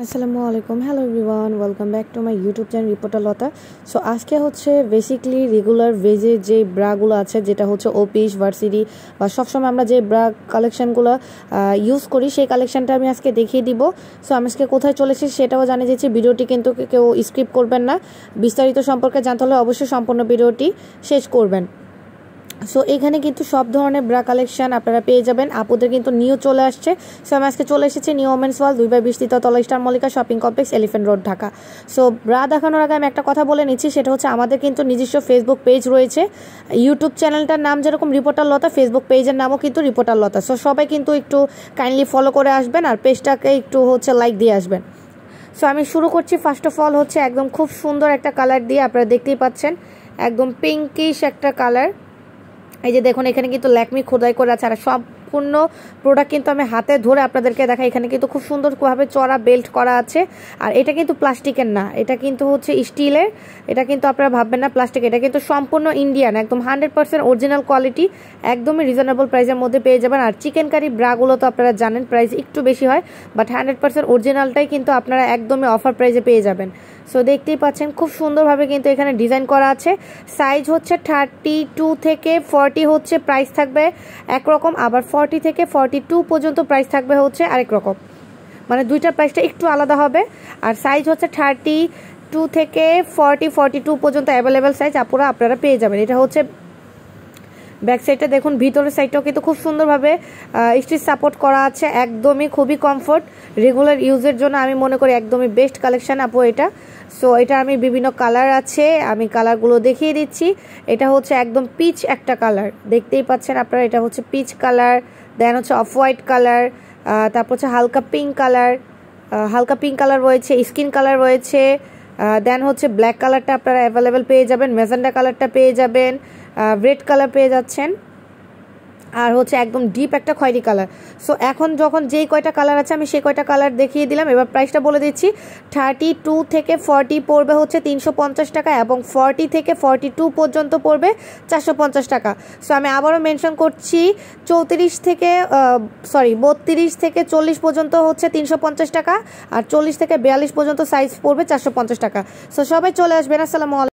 আসসালামু আলাইকুম, hello everyone, welcome back to my YouTube channel reporter Lata. So আজকে হচ্ছে বেসিকলি রেগুলার ভেজে যে ব্রাগুলো আছে, যেটা হচ্ছে অফিস ভার্সিটি বা সবসময় আমরা যে ব্রা কালেকশানগুলো ইউজ করি, সেই কালেকশানটা আমি আজকে দেখিয়ে দিব। সো আমি আজকে কোথায় চলেছি সেটাও জানিয়ে দিচ্ছি। ভিডিওটি কিন্তু কেউ স্কিপ করবেন না। বিস্তারিত সম্পর্কে জানতে হলে অবশ্যই সম্পূর্ণ ভিডিওটি শেষ করবেন। সো এখানে কিন্তু সব ধরনের ব্রা কালেকশন আপনারা পেয়ে যাবেন। আপুদের কিন্তু নিউ চলে আসছে। সো আমি আজকে চলে এসেছি নিউ ওমেন্স ওয়ার্ল্ড 2/20 তলা star Mallika shopping complex, elephant road, Dhaka. So bra দেখানোর আগে আমি একটা কথা বলে নিচ্ছি, সেটা হচ্ছে আমাদের কিন্তু নিজস্ব ফেসবুক পেজ রয়েছে। ইউটিউব চ্যানেলটার নাম যেরকম রিপোর্টার লতা, ফেসবুক পেজের নামও কিন্তু রিপোর্টার লতা। সো সবাই কিন্তু একটু কাইন্ডলি ফলো করে আসবেন আর পেজটাকে একটু হচ্ছে লাইক দিয়ে আসবেন। সো আমি শুরু করছি। ফার্স্ট অফ অল হচ্ছে একদম খুব সুন্দর একটা কালার দিয়ে, আপনারা দেখতেই পাচ্ছেন একদম পিঙ্কিশ একটা কালার। এই যে দেখুন, এখানে কিন্তু ল্যাকমি খোদাই করে আছে, আর সম্পূর্ণ প্রোডাক্ট কিন্তু আমি হাতে ধরে আপনাদেরকে দেখাই। এখানে কিন্তু খুব সুন্দরভাবে চড়া বেল্ট করা আছে, আর এটা কিন্তু প্লাস্টিকের না, এটা কিন্তু হচ্ছে স্টিলের। এটা কিন্তু আপনারা ভাববেন না প্লাস্টিক, এটা কিন্তু সম্পূর্ণ ইন্ডিয়ান, একদম 100% অরিজিনাল কোয়ালিটি, একদমই রিজনেবল প্রাইসের মধ্যে পেয়ে যাবেন। আর চিকেন কারি ব্রাগুলো তো আপনারা জানেন প্রাইস একটু বেশি হয়, বাট 100% অরিজিনালটাই কিন্তু আপনারা একদমই অফার প্রাইসে পেয়ে যাবেন। সো দেখতেই পাচ্ছেন খুব সুন্দরভাবে কিন্তু এখানে ডিজাইন করা আছে। সাইজ হচ্ছে 32 থেকে 40 হচ্ছে প্রাইস থাকবে একরকম, আবার 40 থেকে 42 পর্যন্ত প্রাইস থাকবে হচ্ছে আরেক রকম, মানে দুইটার প্রাইসটা একটু আলাদা হবে। আর সাইজ হচ্ছে 32 থেকে 42 পর্যন্ত অ্যাভেলেবেল সাইজ আপনারা পেয়ে যাবেন। এটা হচ্ছে ব্যাক সাইডটা দেখুন, ভিতরের সাইডটাও কিন্তু খুব সুন্দরভাবে স্টিচ সাপোর্ট করা আছে, একদমই খুবই কমফোর্ট। রেগুলার ইউজের জন্য আমি মনে করি একদমই বেস্ট কালেকশন আপু এটা। সো এটা আমি বিভিন্ন কালার আছে, আমি কালারগুলো দেখিয়ে দিচ্ছি। এটা হচ্ছে একদম পিচ একটা কালার, দেখতেই পাচ্ছেন আপনারা, এটা হচ্ছে পিচ কালার, দেন হচ্ছে অফ হোয়াইট কালার, তারপর হচ্ছে হালকা পিঙ্ক কালার রয়েছে, স্কিন কালার রয়েছে, দেন হচ্ছে ব্ল্যাক কালারটা আপনারা অ্যাভেলেবেল পেয়ে যাবেন, ম্যাজেন্ডা কালারটা পেয়ে যাবেন, রেড কালার পেয়ে যাচ্ছেন, আর হচ্ছে একদম ডিপ একটা খয়েরি কালার। সো এখন যখন যেই কয়টা কালার আছে আমি সেই কয়টা কালার দেখিয়ে দিলাম। এবার প্রাইসটা বলে দিচ্ছি। 32 থেকে 40 পড়বে হচ্ছে 350 টাকা, এবং 40 থেকে 42 পর্যন্ত পড়বে 450 টাকা। সো আমি আবারও মেনশন করছি, 32 থেকে 40 পর্যন্ত হচ্ছে 350 টাকা, আর 40 থেকে 42 পর্যন্ত সাইজ পড়বে 450 টাকা। সো সবাই চলে আসবেন। আসসালামু আলাইকুম।